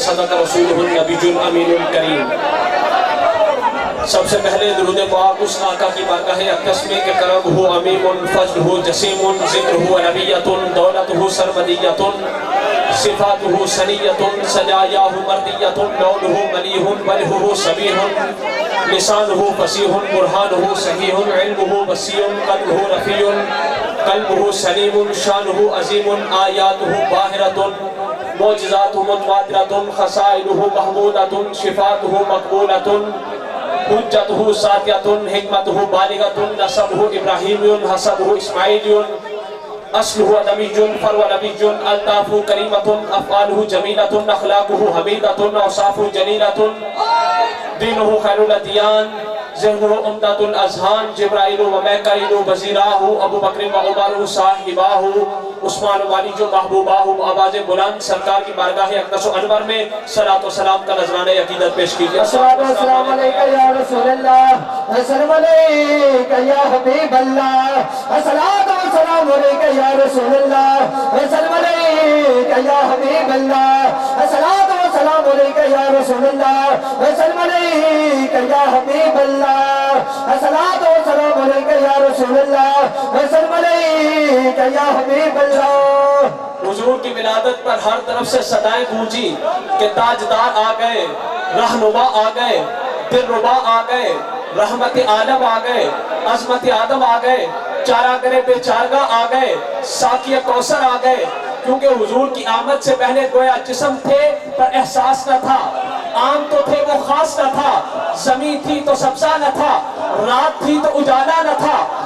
صدق رسولہ النبی الامین الکریم۔ سب سے پہلے درود پاک اس آقا کی بارگاہ اقدس میں کہ کرم ہو امیم فضل ہو جسیم ذکر ہو نبیت دولت ہو سرمدیت صفات ہو سنیت سجایا ہو مردیت لون ہو ملیح وجہ ہو سبیح لسان ہو فصیح برہان ہو صحیح علم ہو وسیع قلب ہو رفیع قلب ہو سلیم شان ہو عظیم آیات ہو باہرت معجزات متواترۃ خصائلہ محمودۃ شفاعتہ مقبولۃ حجتہ ساطعۃ حکمتہ بالغۃ نسبہ ابراہیمی حسبہ اسماعیلی اصلہ ادمی فرع نبی الطاف کریمۃ افعالہ جمیلۃ اخلاقہ حمیدۃ اوصافہ جلیلۃ دینہ خیر الادیان ذہنہ عمدۃ الاذہان جبرائیل و میکائیل وزیراہ ابو بکر و عمر صاحباہ عثمان والی جو محبوباہ آواز بلند سرکار کی بارگاہ اقدس و انور میں صلاۃ و سلام کا نذرانہ عقیدت پیش کیجئے۔ السلام علیکہ یا رسول اللہ، السلام علیکہ یا حبیب اللہ، الصلاۃ و سلام علیکہ یا رسول اللہ، السلام علیکہ یا حبیب اللہ، الصلاۃ و سلام علیکہ یا رسول اللہ، السلام علیکہ یا حبیب اللہ، الصلاۃ و سلام علیکہ یا رسول اللہ، السلام علیکہ یا حبیب اللہ۔ حضور کی ولادت پر ہر طرف سے صدائیں گونجی کہ تاجدار آ گئے، رہنما آ گئے، دلربا آ گئے، رحمت عالم آ گئے، عظمت آدم آ گئے، چارہ گرے بے چارگاہ آ گئے، ساقی کوثر آ گئے، کیونکہ حضور کی آمد سے پہلے گویا جسم تھے پر احساس نہ تھا، عام تو تھے وہ خاص نہ تھا، زمین تھی تو سبزہ نہ تھا، رات تھی تو اجالا نہ تھا،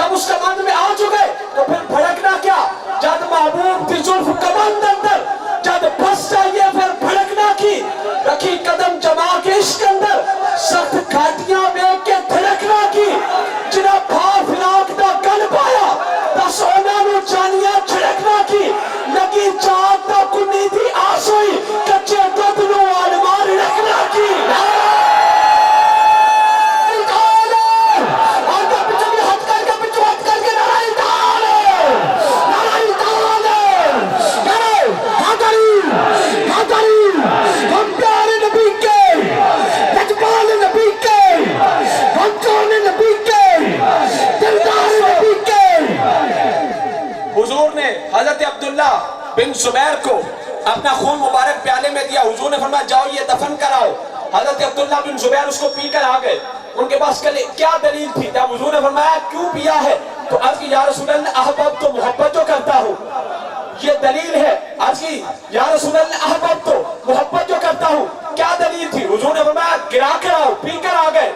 جب اس کمند میں آ چکے تو پھر بھڑکنا کیا؟ جب محبوب کی زلف کمند اندر جب پھنس جائیے پھر بھڑکنا کی، رکھی قدم جما کے عشق اندر سخت گھاٹیاں میں کے دھڑکنا کی، جنہ بھا فراق دا گل پایا دس اونا نو جانیاں چھڑکنا کی، لگی چاہت دا کنی دی آسوئی کچے دودھ نو آلمان رکھنا کی۔ حضور نے حضرت عبداللہ بن زبیر کو اپنا خون مبارک پیالے میں دیا، حضور نے فرمایا جاؤ یہ دفن کراؤ۔ حضرت عبداللہ بن زبیر اس کو پی کر آ گئے، ان کے پاس کیا دلیل تھی؟ جب حضور نے فرمایا کیوں پیا ہے تو عرض کی یا رسول اللہ احباب تو محبت جو کرتا ہوں، یہ دلیل ہے۔ عرض کی یا رسول اللہ احباب تو محبت جو کرتا ہوں، کیا دلیل تھی؟ حضور نے فرمایا گرا کر آؤ، پی کر آ گئے۔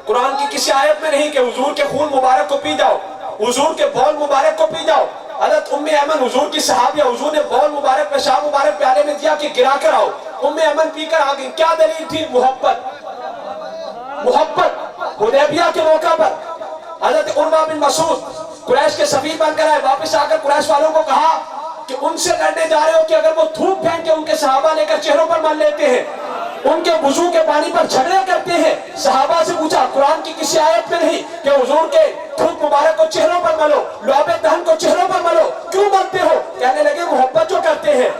قرآن کی کسی آیت میں نہیں کہ حضور کے خون مبارک کو پی جاؤ، حضور کے بول مبارک کو پی جاؤ۔ حضرت ام ایمن حضور کی صحابیہ، حضور نے بول مبارک پیشاب مبارک پیالے میں دیا کہ گرا کر آؤ، ام ایمن پی کر آ گئی۔ کیا دلیل تھی؟ محبت۔ حدیبیہ کے موقع پر حضرت عروہ بن مسعود قریش کے سفیر بن کر آئے، واپس آ کر قریش والوں کو کہا کہ ان سے لڑنے جا رہے ہو کہ اگر وہ تھوک پھینک کے ان کے صحابہ لے کر چہروں پر مل لیتے ہیں، ان کے وضو کے پانی پر جھگڑے کرتے ہیں۔ صحابہ سے پوچھا، قرآن کی کسی آیت میں نہیں کہ حضور کے تھوک مبارک کو چہروں پر ملو، لعاب دہن کو چہروں پر ملو، کیوں ملتے ہو؟ کہنے لگے محبت جو کرتے ہیں۔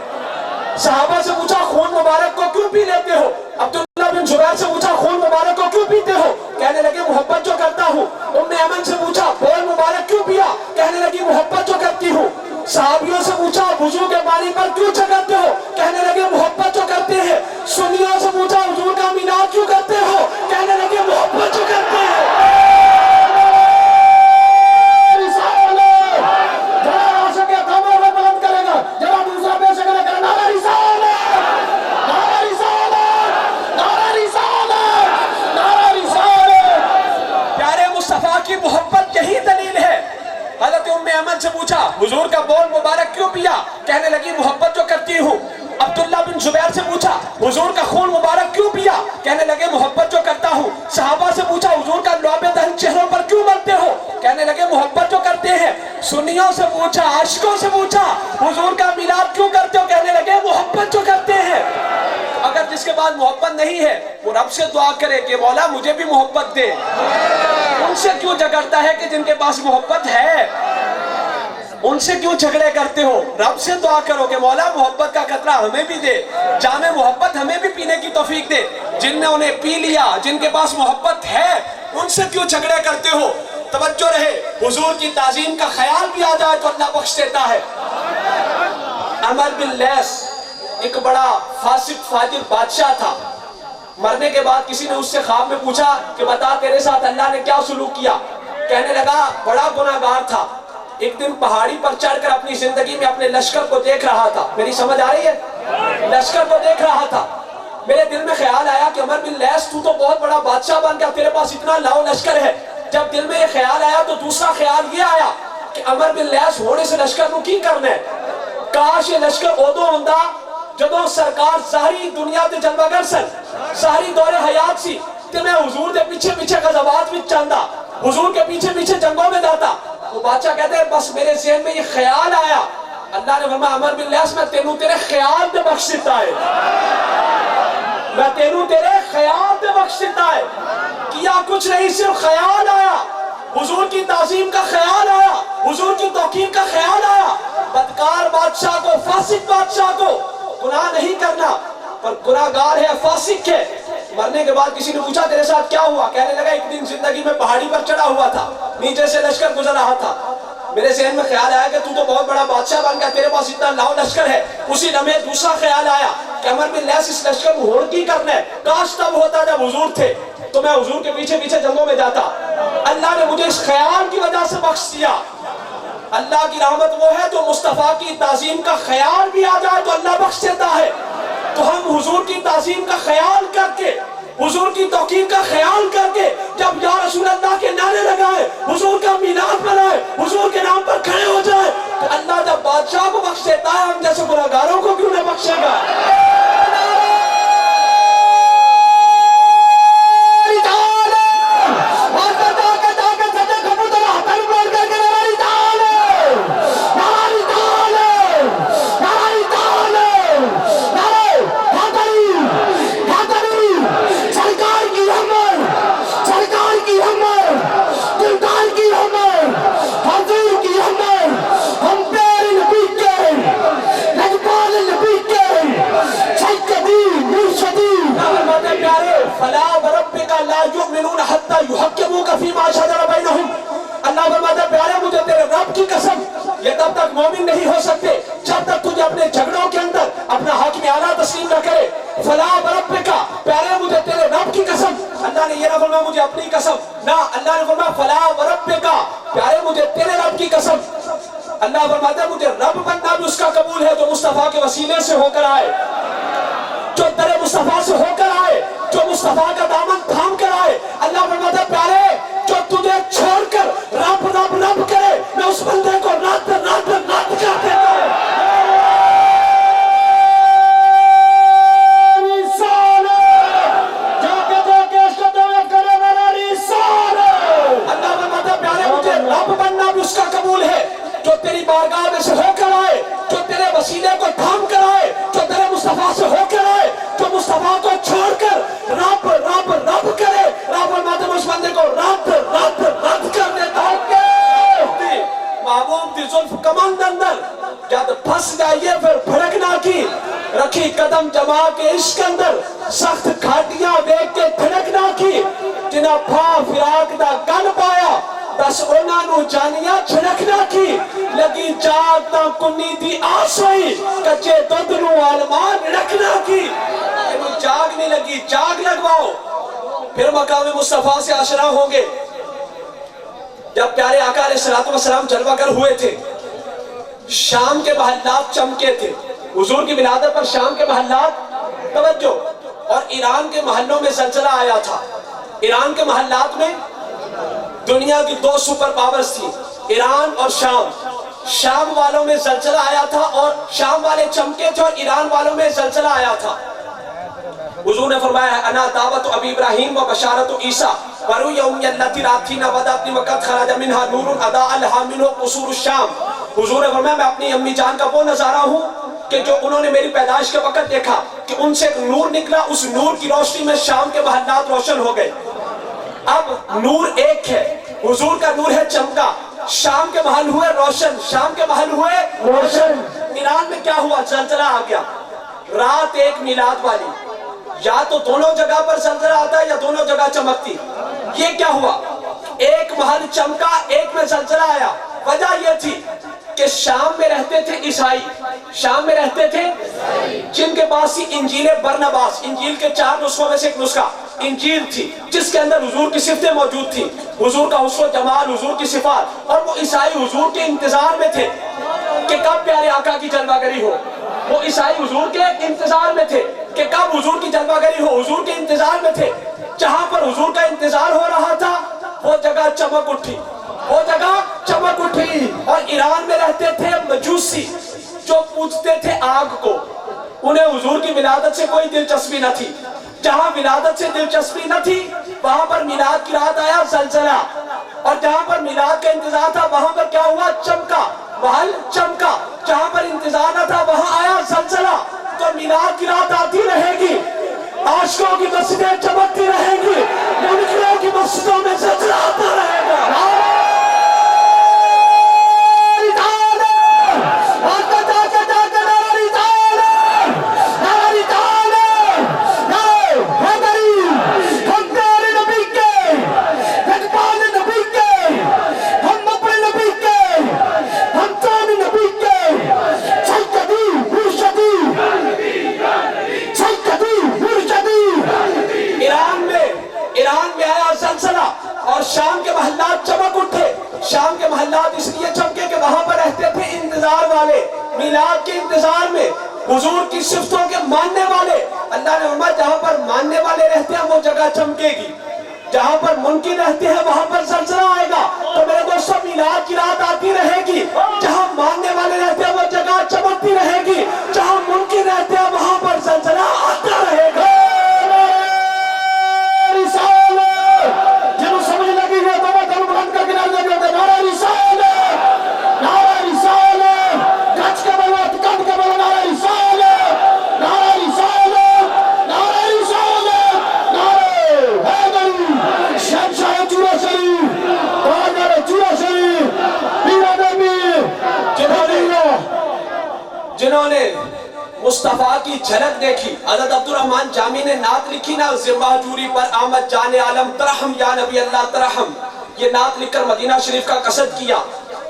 صحابہ سے پوچھا خون مبارک کو کیوں پی لیتے ہو؟ عبداللہ بن زبیر سے پوچھا خون مبارک کو کیوں پیتے ہو؟ کہنے لگے محبت جو کرتا ہوں۔ ام ایمن سے پوچھا بول مبارک کیوں پیا؟ کہنے لگی محبت جو کرتی ہوں۔ صحابیوں سے پوچھا وضو کے پانی پر کیوں جھگڑتے ہو؟ کہنے لگے محبت جو کرتے ہیں۔ سنیوں سے پوچھا حضور کا میلاد کیوں کرتے ہو؟ کہنے لگے محبت جو کرتے ہیں۔ کی محبت یہی دلیل ہے۔ حضرت ام ایمن سے پوچھا حضور کا بول مبارک کیوں پیا؟ کہنے لگی محبت جو کرتی ہوں۔ عبداللہ بن زبیر سے پوچھا حضور کا خون مبارک کیوں پیا؟ کہنے لگے محبت جو کرتا ہوں۔ صحابہ سے پوچھا حضور کا لعاب دہن چہروں پر کیوں ملتے ہو؟ کہنے لگے محبت جو کرتے ہیں۔ سنیوں سے پوچھا، عاشقوں سے پوچھا حضور کا میلاد کیوں کرتے ہو؟ کہنے لگے محبت جو کرتے ہیں۔ اگر جس کے بعد محبت نہیں ہے وہ رب سے دعا کرے کہ مولا مجھے بھی محبت دے۔ ان سے کیوں جھگڑتا ہے کہ جن کے پاس محبت ہے؟ ان سے کیوں جھگڑے کرتے ہو؟ رب سے دعا کرو کہ مولا محبت کا قطرہ ہمیں بھی دے، جام محبت ہمیں بھی پینے کی توفیق دے۔ جن نے انہیں پی لیا، جن کے پاس محبت ہے، ان سے کیوں جھگڑے کرتے ہو؟ توجہ رہے، حضور کی تعظیم کا خیال بھی آ جائے تو اللہ بخش دیتا ہے۔ عمر بن لیث ایک بڑا فاسق فاجر بادشاہ تھا۔ مرنے کے بعد کسی نے اس سے خواب میں پوچھا کہ بتا تیرے ساتھ اللہ نے کیا سلوک کیا؟ کہنے لگا بڑا گناہگار تھا، ایک دن پہاڑی پر چڑھ کر اپنی زندگی میں اپنے لشکر کو دیکھ رہا تھا۔ میری سمجھ آ رہی ہے؟ لشکر کو دیکھ رہا تھا، میرے دل میں خیال آیا کہ عمر بن لیث تو بہت بڑا بادشاہ بن گیا، تیرے پاس اتنا لاؤ لشکر ہے۔ جب دل میں یہ خیال آیا تو دوسرا خیال یہ آیا کہ عمر بن لیث ہونے سے لشکر کو کی کرنا ہے؟ کاش یہ لشکر ادو ہوندہ جدو سرکار ظاہری دنیا دے جلوہ گر سن، ظاہری دور حیات سی کہ میں حضور دے پیچھے پیچھے غزوات میں چاندہ، حضور کے پیچھے پیچھے جنگوں میں داتا۔ وہ بادشاہ کہتے ہیں بس میرے ذہن میں یہ خیال آیا، اللہ نے فرمایا عمر بن لیث میں تینوں تیرے خیال دے بخش دیتا ہے، میں تینوں تیرے خیال دے بخش دیتا ہے۔ کیا کچھ نہیں، صرف خیال آیا، حضور کی تعظیم کا خیال آیا، حضور کی توقیر کا خیال آیا۔ بدکار بادشاہ کو، فاسق بادشاہ کو گناہ نہیں کرنا، پر گناہگار ہے، فاسق ہے۔ مرنے کے بعد کسی نے پوچھا تیرے ساتھ کیا ہوا؟ کہنے لگا ایک دن زندگی میں پہاڑی پر چڑھا ہوا تھا، نیچے سے لشکر گزر رہا تھا، میرے ذہن میں خیال آیا کہ تو بہت بڑا بادشاہ بن گیا، تیرے پاس اتنا لاؤ لشکر ہے۔ اسی لمحے دوسرا خیال آیا کہ عمر بن لیث اس لشکر کو ہون کی کرنا ہے، کاش تب ہوتا جب حضور تھے تو میں حضور کے پیچھے پیچھے جنگوں میں جاتا۔ اللہ نے مجھے اس خیال کی وجہ سے بخش دیا۔ اللہ کی رحمت وہ ہے جو مصطفیٰ کی تعظیم کا خیال بھی آ جائے تو اللہ بخش دیتا ہے۔ تو ہم حضور کی تعظیم کا خیال کر کے حضور کی توقیر کا خیال کر کے جب یا رسول اللہ کے نعرے لگائے، حضور کا میلاد منائے، حضور کے نام پر کھڑے ہو جائے، تو اللہ جب بادشاہ کو بخش دیتا ہے، ہم جیسے گناہگاروں کو کیوں نہ بخشے گا؟ فَلَا وَرَبِّكَ لَا يُؤْمِنُونَ حَتَّى يُحَكِّمُوكَ فِيمَا شَجَرَ بَيْنَهُمْ۔ اللہ فرماتا ہے پیارے مجھے تیرے رب کی قسم، یہ تب تک مومن نہیں ہو سکتے جب تک تجھے اپنے جھگڑوں کے اندر اپنا حاکم اعلیٰ تسلیم نہ کرے۔ فَلَا وَرَبِّكَ پیارے مجھے تیرے رب کی قسم، اللہ نے یہ نہ فرمایا مجھے اپنی قسم، نہ اللہ نے فرمایا فَلَا وَرَبِّكَ پیارے مجھے تیرے رب کی قسم۔ اللہ فرماتا ہے مجھے رب بننا بھی اس کا قبول ہے جو مصطفیٰ کے وسیلے سے ہو کر آئے، جو در مصطفیٰ سے ہو کر آئے، جو مصطفیٰ کا دامن تھام کر آئے۔ اللہ فرماتا ہے پیارے جو تجھے چھوڑ کر رب رب رب کرے، میں اس بندے کو رد رد رد کر دیتا ہوں۔ اللہ فرماتا ہے پیارے مجھے رب بننا بھی اس کا قبول ہے جو تیری بارگاہ میں سے ہو کر آئے، جو تیرے وسیلے کو تھام کر آئے، جو تیرے مصطفیٰ سے ہو کر آئے، جو مصطفیٰ کو چھوڑ کر رب رب رب کرے۔ رب فرماتا ہے اس بندے کو رد رد رد کر دیتا ہوں۔ محبوب دی زلف کمند اندر جب پھنس جائیے پھر بھڑکنا کی، رکھی قدم جما کے عشق اندر سخت کھاٹیاں دیکھ کے دھڑکنا کی، جنہ پھا فراق دا گن پایا بس اونا نو جانیاں چھڑکنا کی، لگی جاگ تا کنی دی آس ہوئی کچے دودھ نو آلمان رکھنا کی۔ انہوں جاگ نہیں لگی، جاگ لگواؤ، پھر مقام مصطفیٰ سے آشنا ہوں گے۔ جب پیارے آقا علیہ السلام جلوہ گر ہوئے تھے، شام کے محلات چمکے تھے، حضور کی ولادت پر شام کے محلات توجہ، اور ایران کے محلوں میں زلزلہ آیا تھا۔ ایران کے محلات میں دنیا کی دو سپر پاورز تھی، ایران اور شام۔ شام والوں میں زلزلہ آیا تھا اور شام والے چمکے تھے، اور ایران والوں میں زلزلہ آیا تھا۔ حضور نے فرمایا انا دعوت ابی ابراہیم و بشارت عیسیٰ ورو یوم یلتی راتھینا ودابنی وقت خراج منہا نور ادا الحامل قصور الشام۔ حضور نے فرمایا میں اپنی امی جان کا وہ نظارہ ہوں کہ جو انہوں نے میری پیدائش کے وقت دیکھا کہ ان سے نور نکلا، اس نور کی روشنی میں شام کے محلات روشن ہو گئے۔ اب نور ایک ہے، حضور کا نور ہے چمکا، شام کے محل ہوئے روشن، شام کے محل ہوئے روشن۔ ایران میں کیا ہوا؟ زلزلہ آ گیا، رات ایک میلاد والی، یا تو دونوں جگہ پر زلزلہ آتا ہے یا دونوں جگہ چمکتی۔ یہ کیا ہوا؟ ایک محل چمکا، ایک میں زلزلہ آیا۔ وجہ یہ تھی کہ شام میں رہتے تھے عیسائی، شام میں رہتے تھے جن کے پاس تھی انجیل برنباس، انجیل کے 4 نسخوں میں سے ایک نسخہ انجیل تھی جس کے اندر حضور کی صفتیں موجود تھی، حضور کا حسن و جمال، حضور کی صفات، اور وہ عیسائی حضور کے انتظار میں تھے کہ کب پیارے آقا کی جلوہ گری ہو۔ وہ عیسائی حضور کے انتظار میں تھے کہ کب حضور کی جلوہ گری ہو، حضور کے انتظار میں تھے۔ جہاں پر حضور کا انتظار ہو رہا تھا وہ جگہ چمک اٹھی، وہ جگہ چمک اٹھی۔ اور ایران میں رہتے تھے مجوسی جو پوجتے تھے آگ کو، انہیں حضور کی ولادت سے کوئی دلچسپی نہ تھی۔ جہاں ولادت سے دلچسپی نہ تھی وہاں پر میلاد کی رات آیا زلزلہ، اور جہاں پر میلاد کا انتظار تھا وہاں پر کیا ہوا؟ چمکا، محل چمکا۔ جہاں پر انتظار نہ تھا وہاں آیا زلزلہ۔ تو میلاد کی رات آتی رہے گی، عاشقوں کی مسجدیں چمکتی رہیں گی، منکروں کی مسجدوں میں زلزلہ آتا رہے گا۔ اور شام کے محلات چمک اٹھے۔ شام کے محلات اس لیے چمکے کہ وہاں پر رہتے تھے انتظار والے، میلاد کے انتظار میں، حضور کی صفتوں کے ماننے والے، اللہ نے فرمایا جہاں پر ماننے والے رہتے ہیں وہ جگہ چمکے گی، جہاں پر منکر رہتے ہیں وہاں پر زلزلہ آئے گا۔ تو میرے دوستوں میلاد کی رات آتی رہے گی، جہاں ماننے والے رہتے ہیں وہ جگہ چمکتی رہے گی، جہاں منکر رہتے ہیں وہاں پر زلزلہ آتا رہے گا۔ جنہوں سمجھ لگی ہے تو وہ دل بلند کر کے نعرہ لگاتے ہیں، نعرہ رسالت، نعرہ رسالت، گچ کے بولو، کٹ کے بولو، نعرہ رسالت، نعرہ رسالت، نعرہ رسالت، نعرہ حیدری، شہنشاہ چورا شریف، تاجدار چورا شریف، پیر نبی، جنہوں نے مصطفیٰ کی جھلک دیکھی، حضرت عبدالرحمن جامی نے نعت لکھی نا، ذمہ جوری پر آمد جان عالم ترحم یا نبی اللہ ترحم، یہ نعت لکھ کر مدینہ شریف کا قصد کیا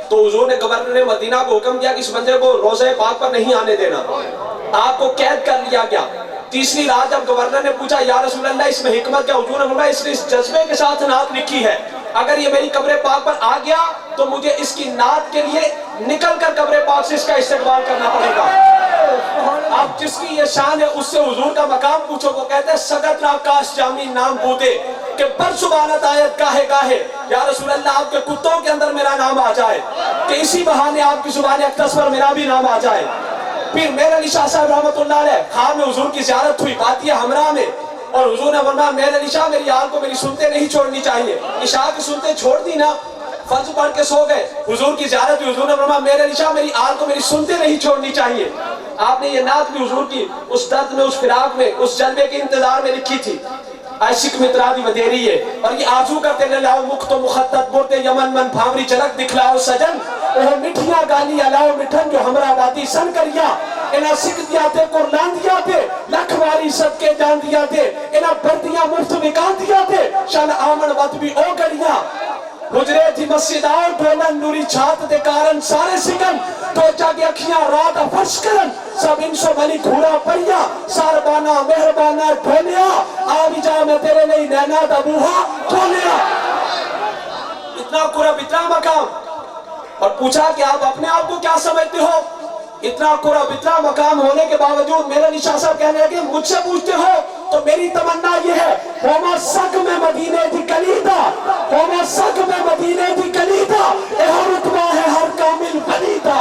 تو حضور نے گورنر مدینہ کو حکم دیا کہ اس بندے کو روضہ پاک پر نہیں آنے دینا، آپ کو قید کر لیا گیا۔ تیسری رات جب گورنر نے پوچھا یا رسول اللہ اس میں حکمت کیا، حضور نے فرمایا اس نے اس جذبے کے ساتھ نعت لکھی ہے، اگر یہ میری قبر پاک پر آ گیا تو مجھے اس کی نعت کے لیے نکل کر قبر پاک سے اس کا استقبال کرنا پڑے گا۔ اب جس کی یہ شان ہے اس سے حضور کا مقام پوچھو، وہ کہتے ہیں سگت را کاش جامی نام بودے کہ پر سبانت آیت گاہے گاہے، یا رسول اللہ آپ کے کتوں کے اندر میرا نام آ جائے کہ اسی بہانے آپ کی زبان اقدس پر میرا بھی نام آ جائے۔ پھر میرے علی شاہ صاحب رحمت اللہ علیہ خواب میں حضور کی زیارت ہوئی باتیہ ہمراہ میں، اور حضور نے فرمایا میرے علی شاہ میری آل کو میری سنتے نہیں چھوڑنی چاہیے، عشاء کی سنتے چھوڑ دی نا، فرض پڑھ کے سو گئے، حضور کی زیارت ہوئی، حضور نے فرمایا میرے علی شاہ میری آل کو میری سنتے نہیں چھوڑنی چاہیے۔ آپ نے یہ نعت بھی حضور کی اس درد میں، اس فراق میں، اس جلوے کے انتظار میں لکھی تھی، عاشق مترادی ودیری ہے، اور یہ آرزو کرتے لاؤ مخت و مخطط بورتے یمن من بھاوری جھلک دکھلاؤ سجن، وہ مٹھیاں گالی الاؤ مٹھن جو ہمرا بادی سن کریا، انہاں سکھ دیا تھے قرآن دیا تھے لکھ واری صدقے جان دیا تھے، انہاں بردیاں مفت وکان دیا تھے، شان آمن وقت بھی او گڑیا، حجرے تھی مسجد آؤ ڈھولن نوری چھات دے کارن سارے سکن، تو جاگے اکھیاں رات فرش کرن، سب انسو بنی گھوڑا پڑیا، ساربانا مہربانا ڈھولیا، آبی جا میں تیرے لئی نینا دبوہا ڈھولیا۔ اتنا قرب، اتنا مقام، اور پوچھا کہ آپ اپنے آپ کو کیا سمجھتے ہو؟ اتنا قرب، اتنا مقام ہونے کے باوجود میرے علی شاہ صاحب کہنے لگے مجھ سے پوچھتے ہو تو میری تمنا یہ ہے، ہوما سگ میں مدینے دی کلیدہ، ہوما سگ میں مدینے دی کلیدہ، اے ہر رتبہ ہے ہر کامل بلیدہ۔